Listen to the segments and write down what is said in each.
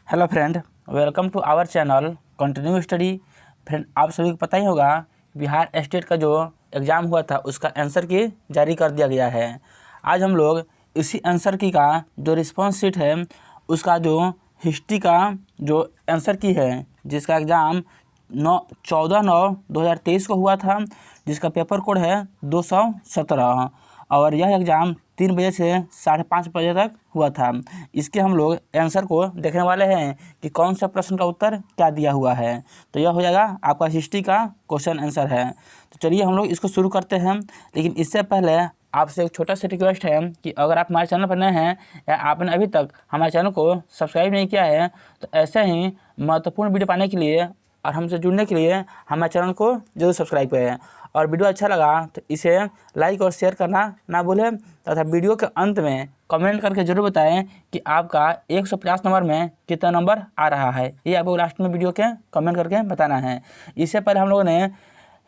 Hello friend, welcome to our channel continue study. Friend, आप सभी को पता ही होगा बिहार स्टेट का जो एग्ज़ाम हुआ था उसका आंसर की जारी कर दिया गया है। आज हम लोग इसी आंसर की का जो रिस्पॉन्स शीट है उसका जो हिस्ट्री का जो आंसर की है, जिसका एग्ज़ाम 14/9/2023 को हुआ था, जिसका पेपर कोड है 217 और यह एग्ज़ाम 3 बजे से 5:30 बजे तक हुआ था। इसके हम लोग आंसर को देखने वाले हैं कि कौन सा प्रश्न का उत्तर क्या दिया हुआ है। तो यह हो जाएगा आपका हिस्ट्री का क्वेश्चन आंसर है। तो चलिए हम लोग इसको शुरू करते हैं, लेकिन इससे पहले आपसे एक छोटा सा रिक्वेस्ट है कि अगर आप हमारे चैनल पर नए हैं या आपने अभी तक हमारे चैनल को सब्सक्राइब नहीं किया है तो ऐसे ही महत्वपूर्ण वीडियो पाने के लिए और हमसे जुड़ने के लिए हमारे चैनल को जरूर सब्सक्राइब करें। और वीडियो अच्छा लगा तो इसे लाइक और शेयर करना ना भूलें तथा वीडियो के अंत में कमेंट करके जरूर बताएं कि आपका 150 नंबर में कितना नंबर आ रहा है। ये आपको लास्ट में वीडियो के कमेंट करके बताना है। इससे पहले हम लोगों ने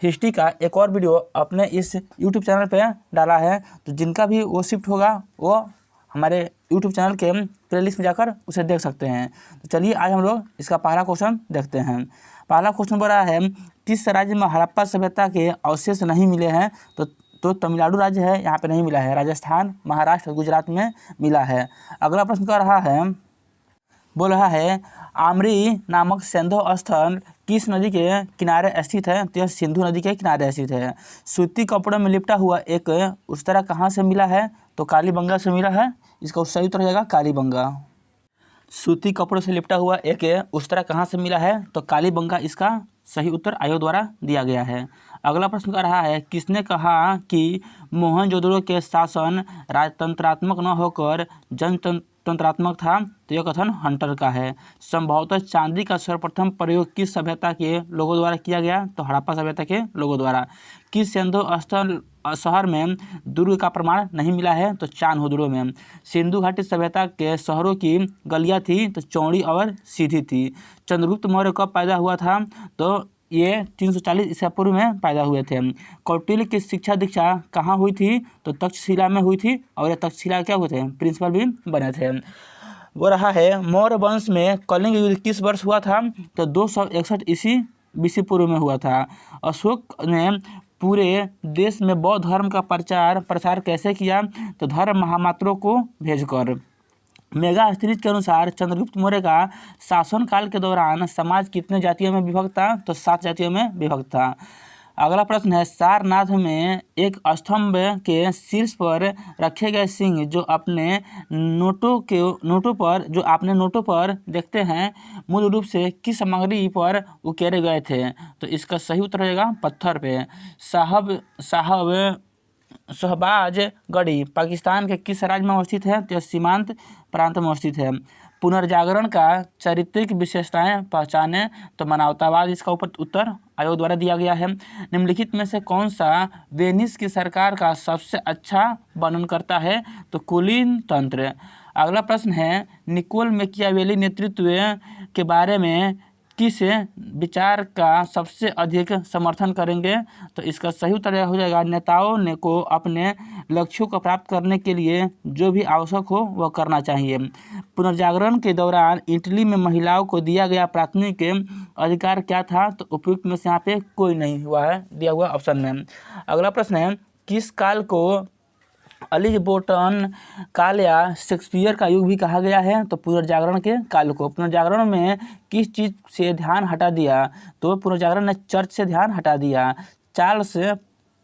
हिस्ट्री का एक और वीडियो अपने इस यूट्यूब चैनल पे डाला है, तो जिनका भी वो शिफ्ट होगा वो हमारे यूट्यूब चैनल के प्लेलिस्ट में जाकर उसे देख सकते हैं। तो चलिए आज हम लोग इसका पहला क्वेश्चन देखते हैं। पहला क्वेश्चन बोल रहा है, किस राज्य में हड़प्पा सभ्यता के अवशेष नहीं मिले हैं? तो तमिलनाडु राज्य है, यहाँ पे नहीं मिला है। राजस्थान, महाराष्ट्र, गुजरात में मिला है। अगला प्रश्न कर रहा है, बोल रहा है आमरी नामक सिंधु स्थल किस नदी के किनारे स्थित है? तो यह सिंधु नदी के किनारे स्थित है। सूती कपड़ों में लिपटा हुआ एक उस्तरा कहाँ से मिला है? तो कालीबंगा से मिला है। इसका सही उत्तर हो जाएगा कालीबंगा। सूती कपड़ों से लिपटा हुआ एक उस्तरा कहाँ से मिला है? तो कालीबंगा इसका सही उत्तर आयोग द्वारा दिया गया है। अगला प्रश्न कर रहा है, किसने कहा कि मोहनजोदड़ो के शासन राजतंत्रात्मक न होकर जनतंत्रात्मक था? तो यह कथन हंटर का है। संभवतः चांदी का सर्वप्रथम प्रयोग किस सभ्यता के लोगों द्वारा किया गया? तो हड़प्पा सभ्यता के लोगों द्वारा। किस सिंधु स्थल शहर में दुर्ग का प्रमाण नहीं मिला है? तो चान्होदरो में। सिंधु घाटी सभ्यता के शहरों की गलियां थी तो चौड़ी और सीधी थी। चंद्रगुप्त मौर्य कब पैदा हुआ था? तो ये 340 ईसा पूर्व में पैदा हुए थे। कौटिल्य की शिक्षा दीक्षा कहाँ हुई थी? तो तक्षशिला में हुई थी और ये तक्षशिला क्या हुए थे? प्रिंसिपल भी बने थे। वो रहा है, मौर्य वंश में कलिंग युद्ध किस वर्ष हुआ था? तो 261 ईसी बीसी पूर्व में हुआ था। अशोक ने पूरे देश में बौद्ध धर्म का प्रसार कैसे किया? तो धर्म महामात्रों को भेजकर। मेगा स्थिरीज के अनुसार चंद्रगुप्त मौर्य का शासनकाल के दौरान समाज कितने जातियों में विभक्त था? तो 7 जातियों में विभक्त था। अगला प्रश्न है, सारनाथ में एक स्तंभ के शीर्ष पर रखे गए सिंह जो आपने नोटों पर देखते हैं मूल रूप से किस सामग्री पर उकेरे गए थे? तो इसका सही उत्तर रहेगा पत्थर पे। शहबाजगढ़ी पाकिस्तान के किस राज्य में अवस्थित है? तो सीमांत प्रांत में अवस्थित है। पुनर्जागरण का चारित्रिक विशेषताएं पहचाने? तो मानवतावाद इसका उत्तर आयोग द्वारा दिया गया है। निम्नलिखित में से कौन सा वेनिस की सरकार का सबसे अच्छा वर्णन करता है? तो कुलीन तंत्र। अगला प्रश्न है, निकोल मैकियावेली नेतृत्व के बारे में किस विचार का सबसे अधिक समर्थन करेंगे? तो इसका सही उत्तर हो जाएगा, नेताओं को अपने लक्ष्यों को प्राप्त करने के लिए जो भी आवश्यक हो वह करना चाहिए। पुनर्जागरण के दौरान इटली में महिलाओं को दिया गया प्राथमिक अधिकार क्या था? तो उपयुक्त में से यहाँ पे कोई नहीं हुआ है दिया हुआ ऑप्शन में। अगला प्रश्न है, किस काल को एलिज़ाबेथन काल या शेक्सपियर का युग भी कहा गया है? तो पुनर्जागरण के काल को। पुनर्जागरण में किस चीज़ से ध्यान हटा दिया? तो पुनर्जागरण ने चर्च से ध्यान हटा दिया। चार्ल्स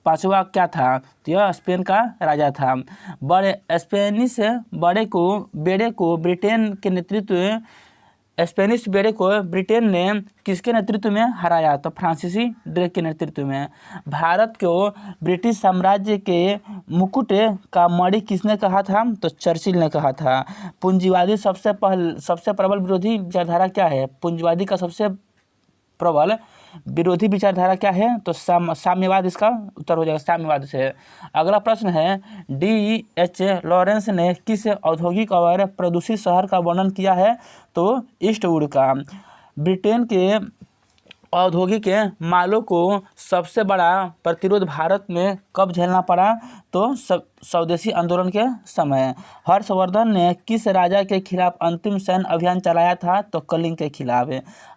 पांचवा क्या था? तो यह स्पेन का राजा था। स्पेनिश बेड़े को ब्रिटेन ने किसके नेतृत्व में हराया? तो फ्रांसीसी ड्रेक के नेतृत्व में। भारत को ब्रिटिश साम्राज्य के मुकुट का मणि किसने कहा था? तो चर्चिल ने कहा था। पूंजीवादी सबसे प्रबल विरोधी विचारधारा क्या है? पूंजीवादी का सबसे प्रबल विरोधी विचारधारा क्या है? तो साम्यवाद इसका उत्तर हो जाएगा, साम्यवाद से। अगला प्रश्न है, D.H. लॉरेंस ने किस औद्योगिक और प्रदूषित शहर का वर्णन किया है? तो ईस्टवुड का। ब्रिटेन के औद्योगिक मालों को सबसे बड़ा प्रतिरोध भारत में कब झेलना पड़ा? तो स्वदेशी आंदोलन के समय। हर्षवर्धन ने किस राजा के खिलाफ अंतिम सैन्य अभियान चलाया था? तो कलिंग के खिलाफ।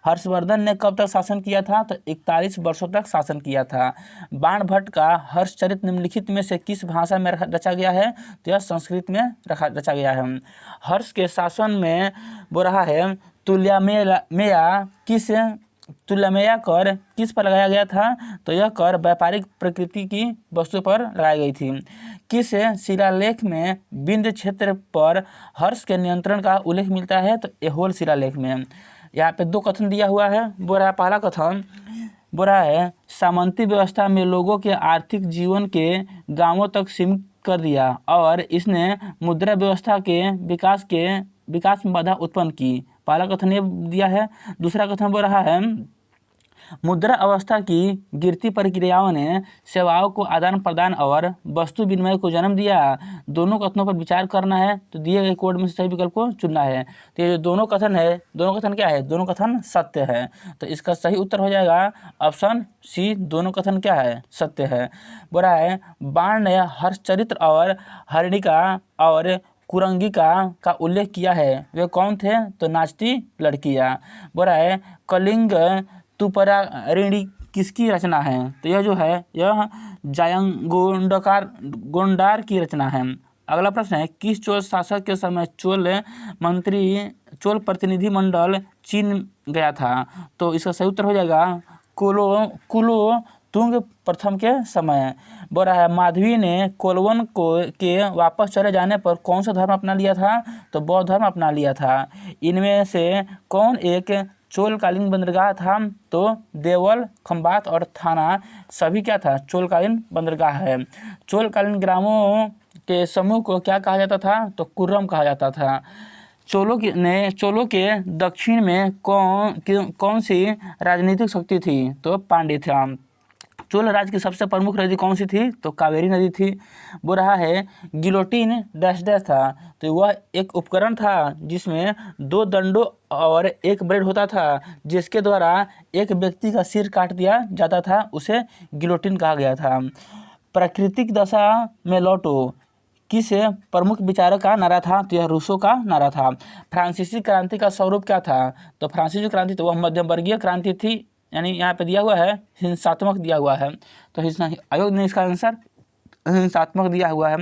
हर्षवर्धन ने कब तक शासन किया था? तो 41 वर्षों तक शासन किया था। बाणभट्ट का हर्षचरित निम्नलिखित में से किस भाषा में रचा गया है? तो यह संस्कृत में रचा गया है। हर्ष के शासन में वो रहा है तुल्यमेया कर किस पर लगाया गया था? तो यह कर व्यापारिक प्रकृति की वस्तु पर लगाई गई थी। किस शिलालेख में विंध्य क्षेत्र पर हर्ष के नियंत्रण का उल्लेख मिलता है? तो ऐहोल शिलालेख में। यहाँ पे 2 कथन दिया हुआ है। वो रहा पहला कथन, वो रहा है सामंती व्यवस्था में लोगों के आर्थिक जीवन के गांवों तक सीमित कर दिया और इसने मुद्रा व्यवस्था के विकास में बाधा उत्पन्न की। पहला कथन ये दिया है। दूसरा कथन वो रहा है मुद्रा अवस्था की गिरती प्रक्रियाओं ने सेवाओं को आदान प्रदान और वस्तु विनिमय को जन्म दिया। दोनों कथनों पर विचार करना है, तो दिए गए कोड में से सही विकल्प को चुनना है। तो ये जो दोनों कथन है, दोनों कथन क्या है? दोनों कथन सत्य है। तो इसका सही उत्तर हो जाएगा ऑप्शन सी, दोनों कथन क्या है? सत्य है। बोला है बाण ने हर्षचरित्र और हरिणिका और कुरंगिका का उल्लेख किया है। वे कौन थे? तो नाचती लड़कियां। बोला है कलिंग तुपरारिणी किसकी रचना है? तो यह जो है यह जायंगोंडार की रचना है। अगला प्रश्न है किस चोल शासक के समय चोल प्रतिनिधिमंडल चीन गया था? तो इसका सही उत्तर हो जाएगा कुलोतुंग प्रथम के समय। बोल रहा है माधवी ने कोलवन के वापस चले जाने पर कौन सा धर्म अपना लिया था? तो बौद्ध धर्म अपना लिया था। इनमें से कौन एक चोलकालीन बंदरगाह था? तो देवल, खंबात और थाना सभी क्या था? चोलकालीन बंदरगाह है। चोलकालीन ग्रामों के समूह को क्या कहा जाता था? तो कुर्रम कहा जाता था। चोलों के दक्षिण में कौन सी राजनीतिक शक्ति थी? तो पांड्य था। चोल राज्य की सबसे प्रमुख नदी कौन सी थी? तो कावेरी नदी थी। वो रहा है गिलोटिन डैश डैश था। तो वह एक उपकरण था जिसमें 2 दंडों और 1 ब्लेड होता था, जिसके द्वारा एक व्यक्ति का सिर काट दिया जाता था, उसे गिलोटिन कहा गया था। प्राकृतिक दशा में लौटो किस प्रमुख विचारक का नारा था? तो यह रूसो का नारा था। फ्रांसीसी क्रांति का स्वरूप क्या था? तो फ्रांसीसी क्रांति तो वह मध्यम वर्गीय क्रांति थी, यानी यहाँ पे दिया हुआ है हिंसात्मक दिया हुआ है। तो आयोग ने इसका आंसर हिंसात्मक दिया हुआ है।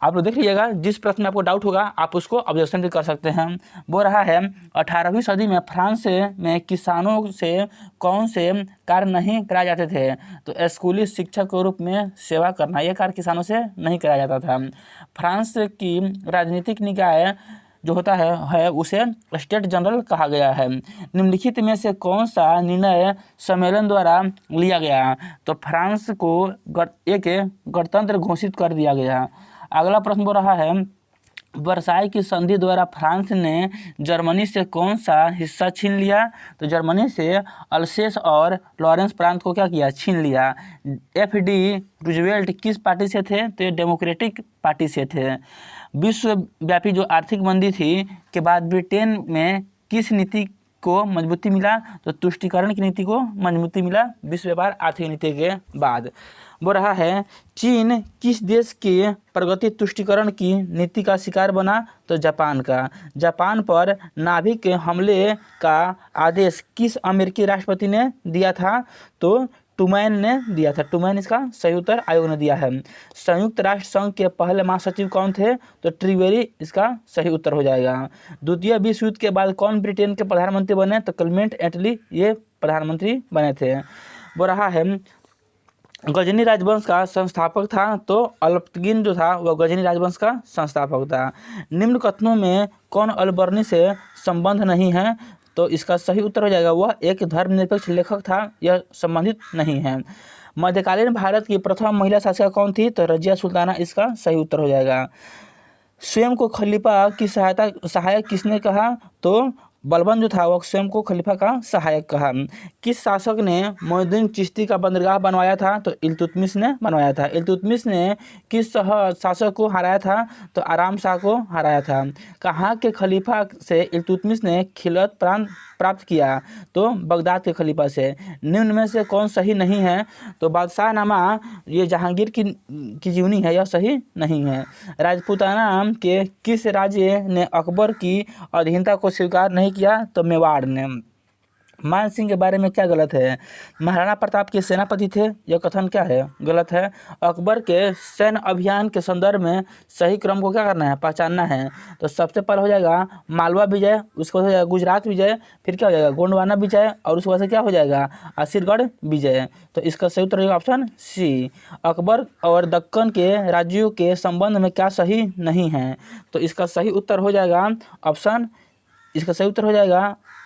आप लोग देख लीजिएगा, जिस प्रश्न में आपको डाउट होगा आप उसको ऑब्जेक्शन भी कर सकते हैं। वो रहा है 18वीं सदी में फ्रांस में किसानों से कौन से कार्य नहीं कराए जाते थे? तो स्कूली शिक्षक के रूप में सेवा करना, यह कार्य किसानों से नहीं कराया जाता था। फ्रांस की राजनीतिक निकाय जो होता है उसे स्टेट जनरल कहा गया है। निम्नलिखित में से कौन सा निर्णय सम्मेलन द्वारा लिया गया? तो फ्रांस को एक गणतंत्र घोषित कर दिया गया। अगला प्रश्न वो रहा है वर्साई की संधि द्वारा फ्रांस ने जर्मनी से कौन सा हिस्सा छीन लिया? तो जर्मनी से अल्सेस और लॉरेंस प्रांत को क्या किया? छीन लिया। FD रूजवेल्ट किस पार्टी से थे? तो ये डेमोक्रेटिक पार्टी से थे। विश्वव्यापी जो आर्थिक मंदी थी के बाद ब्रिटेन में किस नीति को मजबूती मिला? तो तुष्टीकरण की नीति को मजबूती मिला विश्व व्यापार आर्थिक नीति के बाद। वो रहा है चीन किस देश के प्रगति तुष्टीकरण की नीति का शिकार बना? तो जापान का। जापान पर नाभिक हमले का आदेश किस अमेरिकी राष्ट्रपति ने दिया था? तो टूमैन ने दिया था। टूमैन इसका सही उत्तर आयोग ने दिया है। संयुक्त राष्ट्र संघ के पहले महासचिव कौन थे? तो ट्रिवेरी इसका सही उत्तर हो जाएगा। द्वितीय विश्व युद्ध के बाद कौन ब्रिटेन के प्रधानमंत्री बने? तो क्लेमेंट एटली ये प्रधानमंत्री बने थे। वो रहा है गजनी राजवंश का संस्थापक था। तो अल्पतगिन जो था वह गजनी राजवंश का संस्थापक था। निम्न कथनों में कौन अलबर्नी से संबंध नहीं है? तो इसका सही उत्तर हो जाएगा वह एक धर्मनिरपेक्ष लेखक था, यह संबंधित नहीं है। मध्यकालीन भारत की प्रथम महिला शासिका कौन थी? तो रजिया सुल्ताना इसका सही उत्तर हो जाएगा। स्वयं को खलीफा की सहायक किसने कहा? तो बलबन जो था वह स्वयं को खलीफा का सहायक कहा। किस शासक ने मोइनुद्दीन चिश्ती का बंदरगाह बनवाया था? तो इल्तुतमिश ने बनवाया था। इल्तुतमिश ने किस शासक को हराया था? तो आराम शाह को हराया था। कहाँ के खलीफा से इल्तुतमिश ने खिलत प्राप्त किया? तो बगदाद के खलीफा से। निम्न में से कौन सही नहीं है? तो बादशाहनामा ये जहांगीर की जीवनी है, यह सही नहीं है। राजपूताना के किस राज्य ने अकबर की अधीनता को स्वीकार नहीं किया? तो मेवाड़ ने। मान सिंह के बारे में क्या गलत है? महाराणा प्रताप के सेनापति थे, यह कथन क्या है? गलत है। अकबर के सैन्य अभियान के संदर्भ में सही क्रम को क्या करना है? पहचानना है। तो सबसे पहले हो जाएगा मालवा विजय, उसके बाद हो जाएगा गुजरात विजय, फिर क्या हो जाएगा गोंडवाना विजय, और उसके बाद से क्या हो जाएगा असीरगढ़ विजय। तो इसका सही उत्तर होगा ऑप्शन सी। अकबर और दक्कन के राज्यों के संबंध में क्या सही नहीं है? तो इसका सही उत्तर हो जाएगा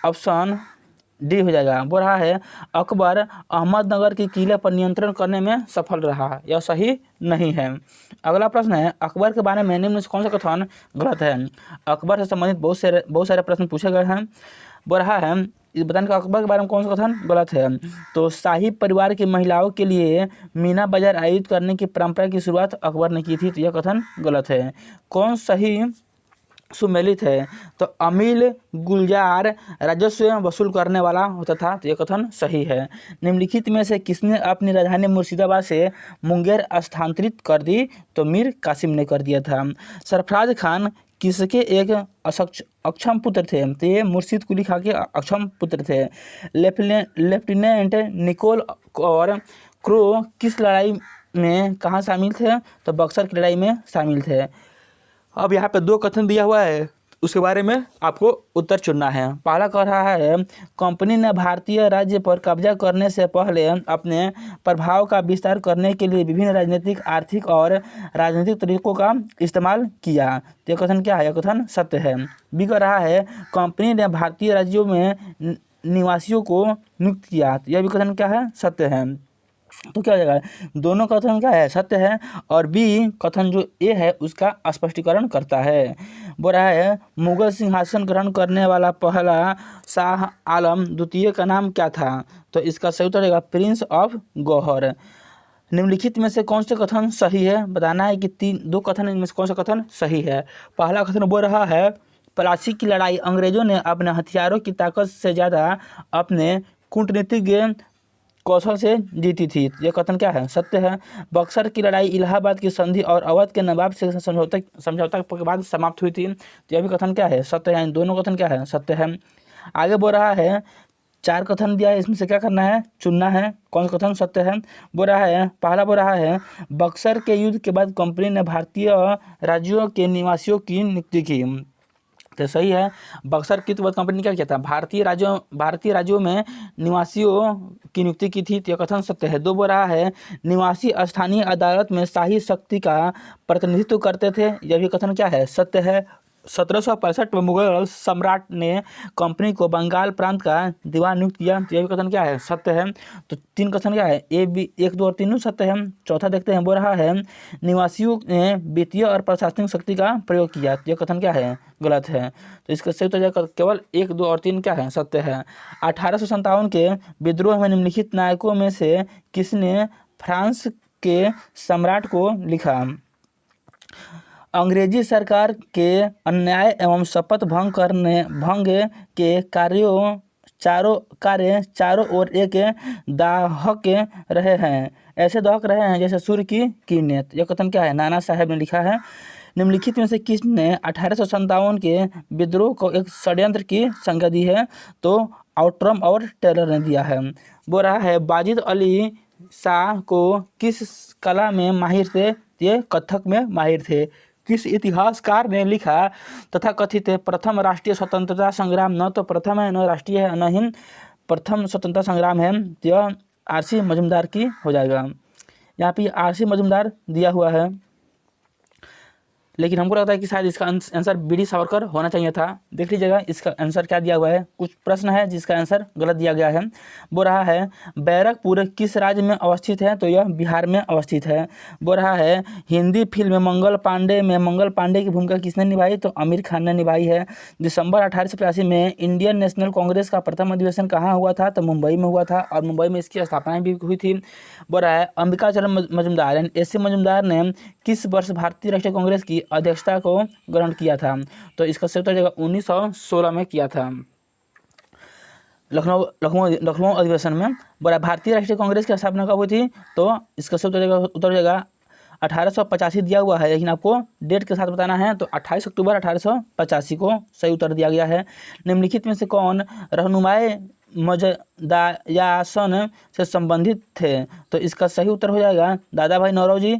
ऑप्शन डी हो जाएगा। वो रहा है अकबर अहमदनगर के किले पर नियंत्रण करने में सफल रहा, यह सही नहीं है। अगला प्रश्न है अकबर के बारे में निम्न में से कौन सा कथन गलत है? अकबर से संबंधित बहुत सारे प्रश्न पूछे गए हैं। वो रहा है इस बताने का अकबर के बारे में कौन सा कथन गलत है? तो शाही परिवार की महिलाओं के लिए मीना बाजार आयोजित करने की परंपरा की शुरुआत अकबर ने की थी, तो यह कथन गलत है। कौन सही सुमेलित है? तो अमील गुलजार राजस्व वसूल करने वाला होता था, तो यह कथन सही है। निम्नलिखित में से किसने अपनी राजधानी मुर्शिदाबाद से मुंगेर स्थानांतरित कर दी? तो मीर कासिम ने कर दिया था। सरफराज खान किसके एक अक्षम पुत्र थे? तो ये मुर्शिद कुली खां के अक्षम पुत्र थे। लेफ्टिनेंट निकोल और क्रो किस लड़ाई में कहाँ शामिल थे? तो बक्सर की लड़ाई में शामिल थे। अब यहाँ पे दो कथन दिया हुआ है, उसके बारे में आपको उत्तर चुनना है। पहला कह रहा है कंपनी ने भारतीय राज्य पर कब्जा करने से पहले अपने प्रभाव का विस्तार करने के लिए विभिन्न राजनीतिक, आर्थिक और राजनीतिक तरीकों का इस्तेमाल किया। तो यह कथन क्या है? यह कथन सत्य है। बी कह रहा है कंपनी ने भारतीय राज्यों में निवासियों को नियुक्त किया। तो यह भी कथन क्या है? सत्य है। तो क्या हो जाएगा? दोनों कथन क्या है? सत्य है। और बी कथन जो ए है उसका स्पष्टीकरण करता है। बोल रहा है मुगल सिंहासन ग्रहण करने वाला पहला शाह आलम द्वितीय का नाम क्या था? तो इसका सही उत्तर रहेगा प्रिंस ऑफ गौहर। निम्नलिखित में से कौन सा कथन सही है? बताना है कि दो कथन इनमें से कौन सा कथन सही है। पहला कथन बोल रहा है प्लासी की लड़ाई अंग्रेजों ने अपने हथियारों की ताकत से ज़्यादा अपने कूटनीतिक कौशल से जीती थी। यह कथन क्या है? सत्य है। बक्सर की लड़ाई इलाहाबाद की संधि और अवध के नवाब से समझौता के बाद समाप्त हुई थी। तो यह भी कथन क्या है? सत्य है। दोनों कथन क्या है? सत्य है। आगे बोल रहा है 4 कथन दिया है, इसमें से क्या करना है? चुनना है कौन सा कथन सत्य है। बोल रहा है पहला बोल रहा है बक्सर के युद्ध के बाद कंपनी ने भारतीय राज्यों के निवासियों की नियुक्ति की। तो सही है। बक्सर की बाद कंपनी ने क्या किया था? भारतीय राज्यों में निवासियों की नियुक्ति की थी। तो यह कथन सत्य है। दो बोल रहा है निवासी स्थानीय अदालत में शाही शक्ति का प्रतिनिधित्व करते थे। यह भी कथन क्या है? सत्य है। 1765 में मुगल सम्राट ने कंपनी को बंगाल प्रांत का दीवान नियुक्त किया। तो यह भी कथन क्या है? सत्य है। तो 3 कथन क्या है? ए बी 1 2 और 3 सत्य है। चौथा देखते हैं। बोल रहा है निवासियों ने वित्तीय और प्रशासनिक शक्ति का प्रयोग किया। तो यह कथन क्या है? गलत है। तो इसका सही उत्तर केवल 1 2 और 3 क्या है? सत्य है। 1857 के विद्रोह में निम्नलिखित नायकों में से किसने फ्रांस के सम्राट को लिखा? अंग्रेजी सरकार के अन्याय एवं शपथ भंग के कार्य चारों ओर एक दाहक रहे हैं, ऐसे दाहक रहे हैं जैसे सूर्य की किरणें। यह कथन क्या है? नाना साहब ने लिखा है। निम्नलिखित में से किसने 1857 के विद्रोह को एक षड्यंत्र की संज्ञा दी है? तो आउट्रम और टेलर ने दिया है। बोल रहा है वाजिद अली शाह को किस कला में माहिर थे? ये कथक में माहिर थे। किस इतिहासकार ने लिखा तथा कथित प्रथम राष्ट्रीय स्वतंत्रता संग्राम न तो प्रथम है न राष्ट्रीय है न ही प्रथम स्वतंत्रता संग्राम है? यह आरसी मजूमदार की हो जाएगा। यहाँ पे आरसी मजूमदार दिया हुआ है, लेकिन हमको लगता है कि शायद इसका आंसर बीडी सावरकर होना चाहिए था। देख लीजिएगा इसका आंसर क्या दिया हुआ है। कुछ प्रश्न है जिसका आंसर गलत दिया गया है। बोल रहा है बैरकपुर किस राज्य में अवस्थित है? तो यह बिहार में अवस्थित है। बोल रहा है हिंदी फिल्म मंगल पांडे की भूमिका किसने निभाई? तो आमिर खान ने निभाई है। दिसंबर 1885 में इंडियन नेशनल कांग्रेस का प्रथम अधिवेशन कहाँ हुआ था? तो मुंबई में हुआ था, और मुंबई में इसकी स्थापना भी हुई थी। बोल रहा है अंबिकाचरण मजूमदार यानी एस.सी. मजूमदार ने किस वर्ष भारतीय राष्ट्रीय कांग्रेस की अध्यक्षता को ग्रहण किया था? तो इसका सही उत्तर 1916 में किया था। लखनऊ अधिवेशन में। बोला भारतीय राष्ट्रीय कांग्रेस की स्थापना कब हुई थी, तो इसका सब उत्तर हो जाएगा 1885 दिया हुआ है, लेकिन आपको डेट के साथ बताना है, तो 28 अक्टूबर 1885 को सही उत्तर दिया गया है। निम्नलिखित में से कौन रहनुमाए मजदायासन से संबंधित थे, तो इसका सही उत्तर हो जाएगा दादा भाई नौरोजी।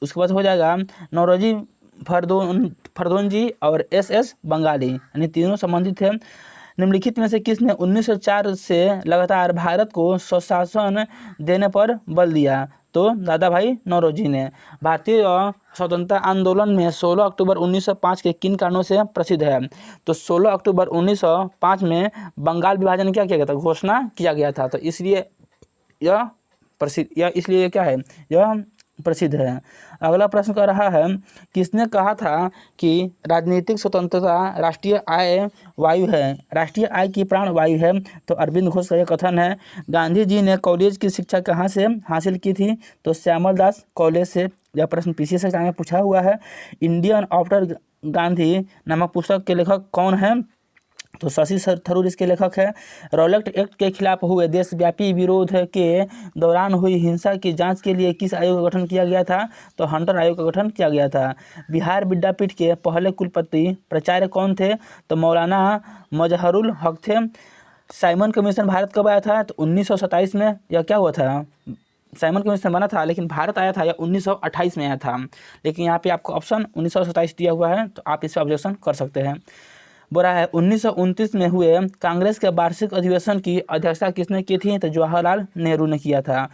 उसके बाद हो जाएगा नौरोजी फरदोनजी और एस बंगाली, यानी तीनों संबंधित थे। निम्नलिखित में से किसने 1904 से लगातार भारत को स्वशासन देने पर बल दिया, तो दादा भाई नौरोजी ने। भारतीय स्वतंत्रता आंदोलन में 16 अक्टूबर 1905 के किन कारणों से प्रसिद्ध है, तो 16 अक्टूबर 1905 में बंगाल विभाजन क्या किया गया था, घोषणा किया गया था, तो इसलिए यह क्या है, यह प्रसिद्ध है। अगला प्रश्न कर रहा है, किसने कहा था कि राजनीतिक स्वतंत्रता राष्ट्रीय आय वायु है, राष्ट्रीय आय की प्राण वायु है, तो अरविंद घोष का यह कथन है। गांधी जी ने कॉलेज की शिक्षा कहाँ से हासिल की थी, तो श्यामल दास कॉलेज से। यह प्रश्न पीसीएस एग्जाम में पूछा हुआ है। इंडियन आफ्टर गांधी नामक पुस्तक के लेखक कौन है, तो शशि थरूर इसके लेखक है। रॉलेट एक्ट के खिलाफ हुए देशव्यापी विरोध के दौरान हुई हिंसा की जांच के लिए किस आयोग का गठन किया गया था, तो हंटर आयोग का गठन किया गया था। बिहार विद्यापीठ के पहले कुलपति प्राचार्य कौन थे, तो मौलाना मजहरुल हक थे। साइमन कमीशन भारत कब आया था, तो 1927 में। यह क्या हुआ था, साइमन कमीशन बना था, लेकिन भारत आया था या 1928 में आया था, लेकिन यहाँ पे आपको ऑप्शन 1927 दिया हुआ है, तो आप इस पर ऑब्जेक्शन कर सकते हैं। बोला है 1929 में हुए कांग्रेस के वार्षिक अधिवेशन की अध्यक्षता किसने की थी, तो जवाहरलाल नेहरू ने किया था।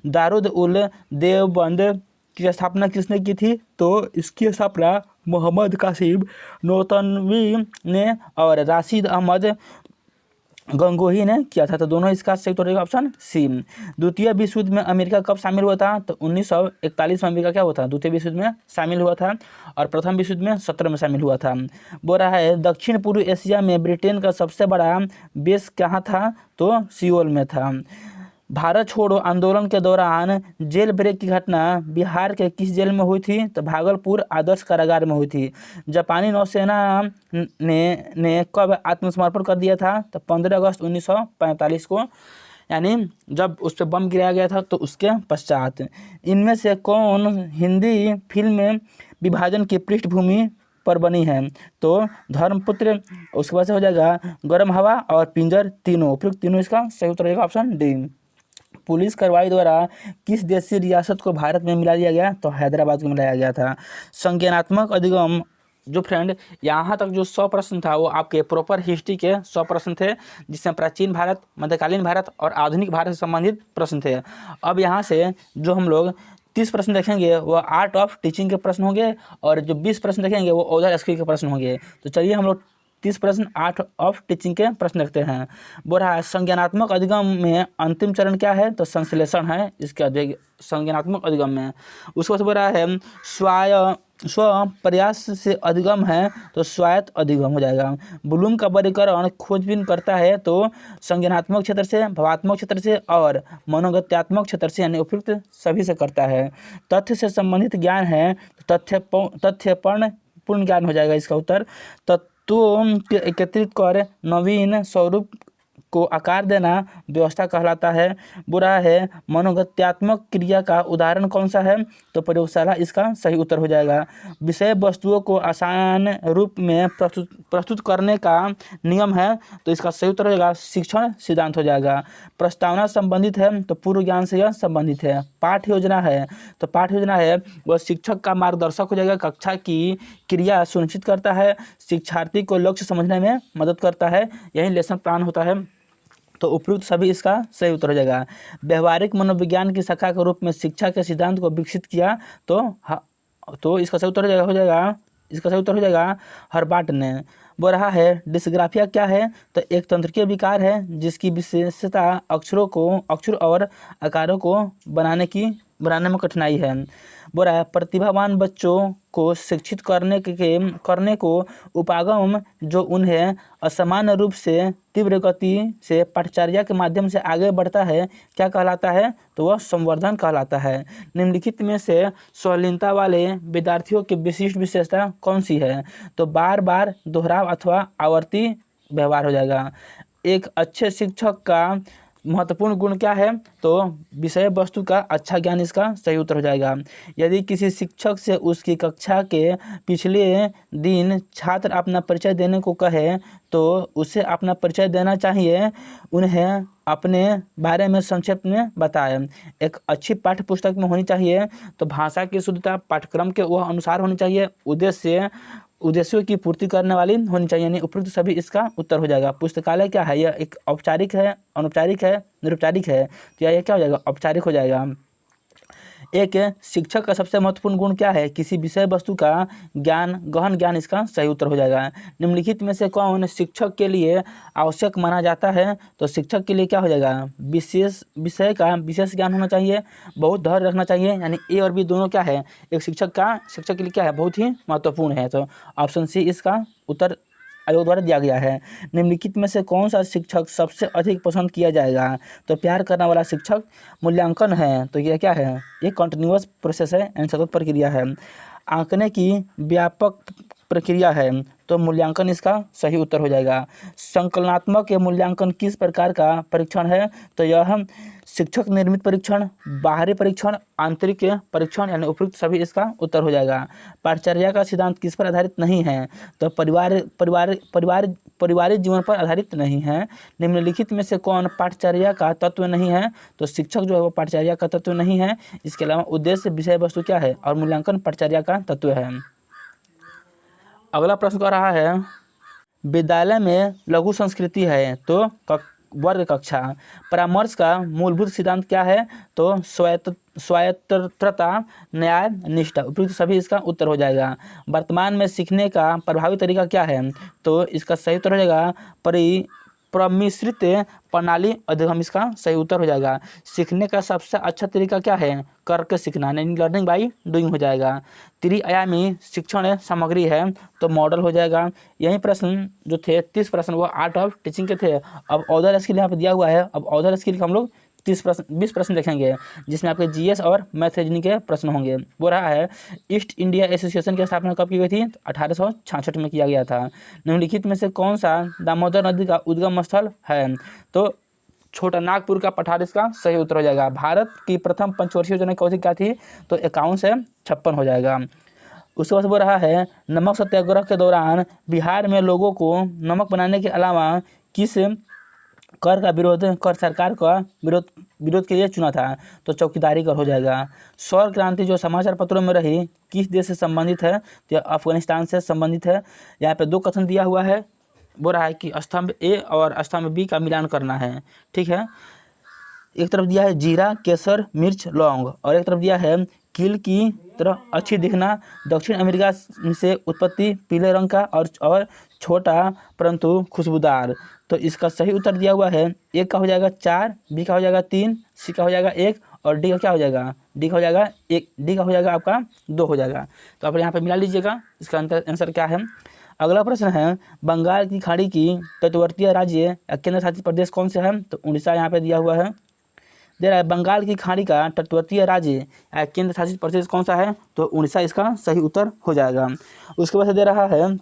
दारुद उल देवबंद की स्थापना किसने की थी, तो इसकी स्थापना मोहम्मद कासिम नौतनवी ने और राशिद अहमद गंगोही ने किया था, तो दोनों इसका सही उत्तर होगा ऑप्शन सी। द्वितीय विश्व युद्ध में अमेरिका कब शामिल हुआ था, तो 1941 में अमेरिका क्या हुआ था, द्वितीय विश्व युद्ध में शामिल हुआ था, और प्रथम विश्व युद्ध में 17 में शामिल हुआ था। बोल रहा है दक्षिण पूर्व एशिया में ब्रिटेन का सबसे बड़ा बेस कहाँ था, तो सियोल में था। भारत छोड़ो आंदोलन के दौरान जेल ब्रेक की घटना बिहार के किस जेल में हुई थी, तो भागलपुर आदर्श कारागार में हुई थी। जापानी नौसेना ने कब आत्मसमर्पण कर दिया था, तो 15 अगस्त 1945 को, यानी जब उस पर बम गिराया गया था, तो उसके पश्चात। इनमें से कौन हिंदी फिल्म में विभाजन की पृष्ठभूमि पर बनी है, तो धर्मपुत्र। उसके बाद से हो जाएगा गर्म हवा और पिंजर, तीनों उपयुक्त तीनों इसका सही उत्तर रहेगा ऑप्शन डी। पुलिस कार्रवाई द्वारा किस देशी रियासत को भारत में मिला दिया गया, तो हैदराबाद को मिलाया गया था। संज्ञानात्मक अधिगम जो फ्रेंड यहाँ तक जो 100 प्रश्न था वो आपके प्रॉपर हिस्ट्री के 100 प्रश्न थे, जिसमें प्राचीन भारत, मध्यकालीन भारत और आधुनिक भारत से संबंधित प्रश्न थे। अब यहाँ से जो हम लोग 30 प्रश्न देखेंगे वो आर्ट ऑफ टीचिंग के प्रश्न होंगे, और जो 20 प्रश्न देखेंगे वो अदर स्किल के प्रश्न होंगे। तो चलिए हम लोग 30 प्रश्न आर्ट ऑफ टीचिंग के प्रश्न रखते हैं। बोल रहा है संज्ञानात्मक अधिगम में अंतिम चरण क्या है, तो संश्लेषण है इसका संज्ञानात्मक अधिगम में। उसके बाद बोल रहा है स्व प्रयास से अधिगम है, तो स्वायत्त अधिगम हो जाएगा। ब्लूम का वर्गीकरण खोजबीन करता है, तो संज्ञानात्मक क्षेत्र से, भावात्मक क्षेत्र से और मनोगत्यात्मक क्षेत्र से, यानी उपयुक्त सभी से करता है। तथ्य से संबंधित ज्ञान है, तथ्यपूर्ण ज्ञान हो जाएगा इसका उत्तर। तत्वों के एकत्रित कर नवीन स्वरूप को आकार देना व्यवस्था कहलाता है। बुरा है मनोगत्यात्मक क्रिया का उदाहरण कौन सा है, तो प्रयोगशाला इसका सही उत्तर हो जाएगा। विषय वस्तुओं को आसान रूप में प्रस्तुत करने का नियम है, तो इसका सही उत्तर हो जाएगा शिक्षण सिद्धांत हो जाएगा। प्रस्तावना संबंधित है, तो पूर्व ज्ञान से यह संबंधित है। पाठ योजना है, तो पाठ योजना है वह शिक्षक का मार्गदर्शक हो जाएगा, कक्षा की क्रिया सुनिश्चित करता है, शिक्षार्थी को लक्ष्य समझने में मदद करता है, यही लेसन प्लान होता है। तो उपयुक्त सभी इसका सही उत्तर हो जाएगा। व्यवहारिक मनोविज्ञान की शाखा के रूप में शिक्षा के सिद्धांत को विकसित किया, तो इसका सही उत्तर हो जाएगा इसका सही उत्तर हो जाएगा हर्बाट ने। बोल रहा है डिस्ग्राफिया क्या है, तो एक तंत्रिकीय विकार है जिसकी विशेषता अक्षर और आकारों को बनाने में कठिनाई है। बोल रहा है प्रतिभावान बच्चों को शिक्षित करने को उपागम जो उन्हें असामान्य रूप से तीव्र गति से पाठचर्या के माध्यम से आगे बढ़ता है क्या कहलाता है, तो वह संवर्धन कहलाता है। निम्नलिखित में से स्वलीनता वाले विद्यार्थियों की विशिष्ट विशेषता कौन सी है, तो बार बार दोहराव अथवा आवर्ती व्यवहार हो जाएगा। एक अच्छे शिक्षक का महत्वपूर्ण गुण क्या है? तो विषय वस्तु का अच्छा ज्ञान इसका सही उत्तर हो जाएगा। यदि किसी शिक्षक से उसकी कक्षा के पिछले दिन छात्र अपना परिचय देने को कहे तो उसे अपना परिचय देना चाहिए, उन्हें अपने बारे में संक्षेप में बताएं। एक अच्छी पाठ्य पुस्तक में होनी चाहिए तो भाषा की शुद्धता पाठ्यक्रम के वह अनुसार होनी चाहिए, उद्देश्यों की पूर्ति करने वाली होनी चाहिए, यानी उपयुक्त सभी इसका उत्तर हो जाएगा। पुस्तकालय क्या है? यह एक औपचारिक है, अनौपचारिक है, निरुपचारिक है, तो यह क्या हो जाएगा? औपचारिक हो जाएगा। एक शिक्षक का सबसे महत्वपूर्ण गुण क्या है? किसी विषय वस्तु का ज्ञान, गहन ज्ञान इसका सही उत्तर हो जाएगा। निम्नलिखित में से कौन शिक्षक के लिए आवश्यक माना जाता है? तो शिक्षक के लिए क्या हो जाएगा? विशेष विषय का विशेष ज्ञान होना चाहिए, बहुत धैर्य रखना चाहिए, यानी ए और बी दोनों क्या है? एक शिक्षक के लिए क्या है? बहुत ही महत्वपूर्ण है। तो ऑप्शन सी इसका उत्तर आयोग द्वारा दिया गया है। निम्नलिखित में से कौन सा शिक्षक सबसे अधिक पसंद किया जाएगा? तो प्यार करने वाला शिक्षक। मूल्यांकन है तो यह क्या है? ये कंटिन्यूअस प्रोसेस है, यानी सतत प्रक्रिया है। आंकने की व्यापक प्रक्रिया है तो मूल्यांकन इसका सही उत्तर हो जाएगा। संकलनात्मक मूल्यांकन किस प्रकार का परीक्षण है? तो यह शिक्षक निर्मित परीक्षण, बाहरी परीक्षण, आंतरिक परीक्षण, यानी उपयुक्त सभी इसका उत्तर हो जाएगा। पाठचर्या का सिद्धांत किस पर आधारित नहीं है? तो पारिवारिक जीवन पर आधारित नहीं है। निम्नलिखित में से कौन पाठचर्या का तत्व नहीं है? तो शिक्षक जो है वो पाठचर्या का तत्व नहीं है। इसके अलावा उद्देश्य, विषय वस्तु क्या है? और मूल्यांकन पाठचर्या का तत्व है। अगला प्रश्न कर रहा है, विद्यालय में लघु संस्कृति है तो वर्ग कक्षा। परामर्श का मूलभूत सिद्धांत क्या है? तो स्वायत्तता, न्याय, निष्ठा, उपयुक्त सभी इसका उत्तर हो जाएगा। वर्तमान में सीखने का प्रभावी तरीका क्या है? तो इसका सही उत्तर हो जाएगा प्रमिश्रित प्रणाली अधिगम, इसका सही उत्तर हो जाएगा। सीखने का सबसे अच्छा तरीका क्या है? करके सीखना, यानी लर्निंग बाय डूइंग हो जाएगा। त्रिआयामी शिक्षण सामग्री है तो मॉडल हो जाएगा। यही प्रश्न जो थे 30 प्रश्न वो आर्ट ऑफ टीचिंग के थे। अब अदर स्किल यहाँ पे दिया हुआ है। अब अदर स्किल का हम लोग 20 प्रश्न देखेंगे, जिसमें आपके जीएस और मैथ रीजनिंग के प्रश्न होंगे। वो रहा है, ईस्ट इंडिया एसोसिएशन की स्थापना कब की गई थी? 1866 में किया गया था। निम्नलिखित में से कौन सा दामोदर नदी का उद्गम स्थल है? तो छोटा नागपुर का पठार इसका सही उत्तर हो जाएगा। भारत की प्रथम पंचवर्षीय योजना कौन सी क्या थी? तो 51 से 56 हो जाएगा। उसके बाद वो रहा है, नमक सत्याग्रह के दौरान बिहार में लोगों को नमक बनाने के अलावा किस कर सरकार का विरोध के लिए चुना था? तो चौकीदारी कर हो जाएगा। सौर क्रांति जो समाचार पत्रों में रही किस देश से संबंधित है? तो अफगानिस्तान से संबंधित है। यहाँ पे 2 कथन दिया हुआ है। वो रहा है कि स्तंभ ए और स्तंभ बी का मिलान करना है, ठीक है। एक तरफ दिया है जीरा, केसर, मिर्च, लौंग, और एक तरफ दिया है कील की तरह अच्छी दिखना, दक्षिण अमेरिका से उत्पत्ति, पीले रंग का और छोटा परंतु खुशबूदार। तो इसका सही उत्तर दिया हुआ है, एक का हो जाएगा 4, बी का हो जाएगा 3, सी का हो जाएगा 1 और डी का क्या हो जाएगा? डी का हो जाएगा 1, डी का हो जाएगा आपका 2 हो जाएगा। तो आप यहाँ पे मिला लीजिएगा, इसका आंसर क्या है। अगला प्रश्न है, बंगाल की खाड़ी की तटवर्तीय राज्य या केंद्र शासित प्रदेश कौन से है? तो उड़ीसा यहाँ पे दिया हुआ है। दे रहा है, बंगाल की खाड़ी का तटवर्तीय राज्य या केंद्र शासित प्रदेश कौन सा है? तो उड़ीसा इसका सही उत्तर हो जाएगा। उसके बाद दे रहा है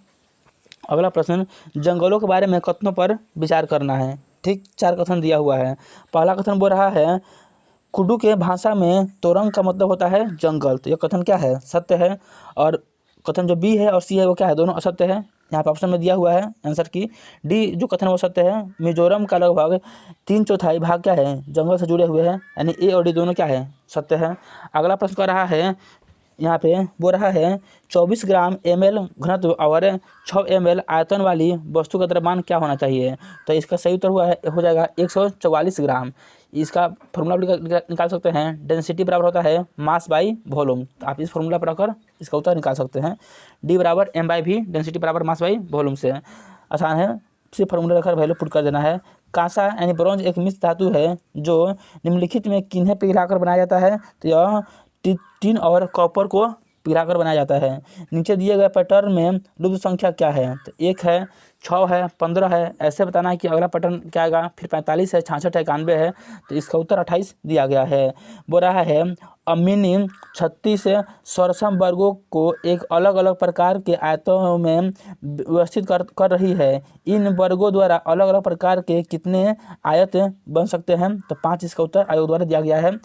अगला प्रश्न, जंगलों के बारे में कथनों पर विचार करना है। ठीक, 4 कथन दिया हुआ है। पहला कथन बोल रहा है, कुडू के भाषा में तोरंग का मतलब होता है जंगल। तो यह कथन क्या है? सत्य है। और कथन जो बी है और सी है वो क्या है? दोनों असत्य है। यहाँ पे ऑप्शन में दिया हुआ है आंसर की डी जो कथन वो सत्य है। मिजोरम का लगभग 3/4 भाग क्या है? जंगल से जुड़े हुए हैं, यानी ए और डी दोनों क्या है? सत्य है। अगला प्रश्न कर रहा है, यहाँ पे वो रहा है 24 ग्राम ml घनत्व और 6 ml आयतन वाली वस्तु का द्रव्यमान क्या होना चाहिए? तो इसका सही उत्तर हो जाएगा 144 ग्राम। इसका फॉर्मूला निकाल सकते हैं, डेंसिटी बराबर होता है मास बाई वॉल्यूम। तो आप इस फॉर्मूला पर रखकर इसका उत्तर निकाल सकते हैं, डी बराबर m/v, डेंसिटी बराबर मास बाई वॉल्यूम से। आसान है, सिर्फ फॉर्मूला रखकर वैल्यू पुट कर देना है। कांसा यानी ब्रॉन्ज एक मिश्र धातु है जो निम्नलिखित में किन्हें पिघलाकर बनाया जाता है? तो यह टिन और कॉपर को पिघलाकर बनाया जाता है। नीचे दिए गए पैटर्न में लुप्त संख्या क्या है? तो 1 है, 6 है, 15 है। ऐसे बताना है कि अगला पैटर्न क्या आएगा। फिर 45 है, 66 है, 91 है। तो इसका उत्तर 28 दिया गया है। बोल रहा है अमीनी 36 सरसम वर्गों को एक अलग अलग प्रकार के आयतों में व्यवस्थित कर रही है। इन वर्गों द्वारा अलग अलग प्रकार के कितने आयत बन सकते हैं? तो 5 इसका उत्तर आयोग द्वारा दिया गया है।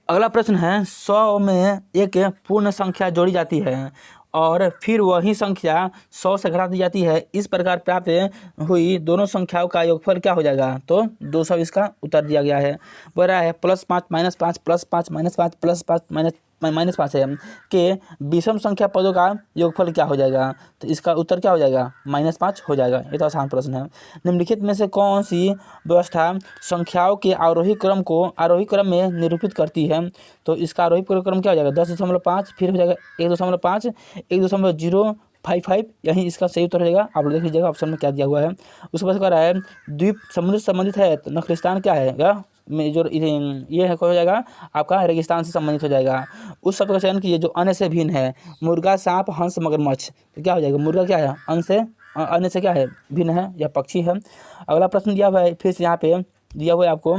अगला प्रश्न है 100 में एक पूर्ण संख्या जोड़ी जाती है और फिर वही संख्या 100 से घटा दी जाती है। इस प्रकार प्राप्त हुई दोनों संख्याओं का योगफल क्या हो जाएगा? तो 200 इसका उत्तर दिया गया है। बोल रहा है +5 -5 +5 -5 +5 -5 है के विषम संख्या पदों का योगफल क्या हो जाएगा? तो इसका उत्तर क्या हो जाएगा? -5 हो जाएगा। ये तो आसान प्रश्न है। निम्नलिखित में से कौन सी व्यवस्था संख्याओं के आरोही क्रम को आरोही क्रम में निरूपित करती है? तो इसका आरोही क्रम क्या हो जाएगा? 10.5, फिर हो जाएगा 1.5, 1.055। यही इसका सही उत्तर हो जाएगा। आप लोग देख लीजिएगा ऑप्शन में क्या दिया हुआ है। उसके बाद कह रहा है द्वीप समुद्र से संबंधित है तो नखलिस्तान क्या है? में जो ये है हो जाएगा आपका रेगिस्तान से संबंधित हो जाएगा। उस शब्द का चयन कीजिए जो अन्य से भिन्न है। मुर्गा, सांप, हंस, मगरमच्छ। तो क्या हो जाएगा? मुर्गा क्या है? अन्य से क्या है? भिन्न है या पक्षी है। अगला प्रश्न दिया हुआ है, फिर से यहाँ पे दिया हुआ है आपको।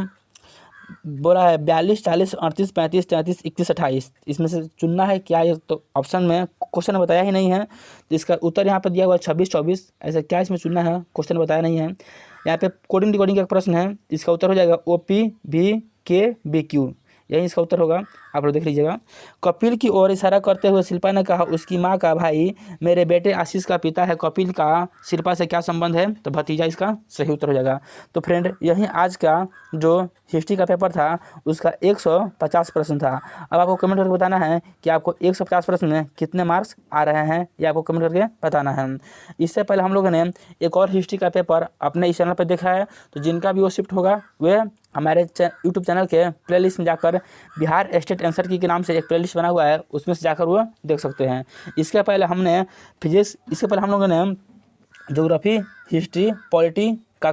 बोला है 42, 40, 38, 35, 33, 31, 28। इसमें से चुनना है क्या? ये तो ऑप्शन में क्वेश्चन बताया ही नहीं है। तो इसका उत्तर यहाँ पर दिया हुआ है 26, 24। ऐसा क्या इसमें चुनना है? क्वेश्चन बताया नहीं है। यहाँ पे कोडिंग डिकोडिंग का प्रश्न है। इसका उत्तर हो जाएगा OPVKBQ। यही इसका उत्तर होगा। आप लोग देख लीजिएगा। कपिल की ओर इशारा करते हुए शिल्पा ने कहा उसकी माँ का भाई मेरे बेटे आशीष का पिता है। कपिल का शिल्पा से क्या संबंध है? तो भतीजा इसका सही उत्तर हो जाएगा। तो फ्रेंड यही आज का जो हिस्ट्री का पेपर था उसका 150 प्रश्न था। अब आपको कमेंट करके बताना है कि आपको 150 प्रश्न में कितने मार्क्स आ रहे हैं, ये आपको कमेंट करके बताना है। इससे पहले हम लोगों ने एक और हिस्ट्री का पेपर अपने इस चैनल पर देखा है। तो जिनका भी वो शिफ्ट होगा वे हमारे यूट्यूब चैनल के प्लेलिस्ट में जाकर बिहार स्टेट आंसर की के नाम से एक प्लेलिस्ट बना हुआ है, उसमें से जाकर वो देख सकते हैं। इसके पहले हमने फिजिक्स, इसके पहले हम लोगों ने ज्योग्राफी, हिस्ट्री, पॉलिटी का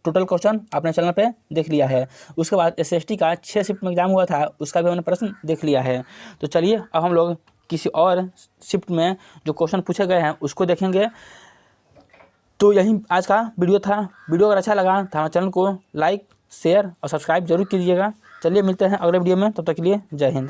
टोटल क्वेश्चन अपने चैनल पे देख लिया है। उसके बाद SST का 6 शिफ्ट में एग्जाम हुआ था, उसका भी हमने प्रश्न देख लिया है। तो चलिए अब हम लोग किसी और शिफ्ट में जो क्वेश्चन पूछे गए हैं उसको देखेंगे। तो यही आज का वीडियो था। वीडियो अगर अच्छा लगा तो हमारे चैनल को लाइक, शेयर और सब्सक्राइब जरूर कीजिएगा। चलिए मिलते हैं अगले वीडियो में, तब तक के लिए जय हिंद।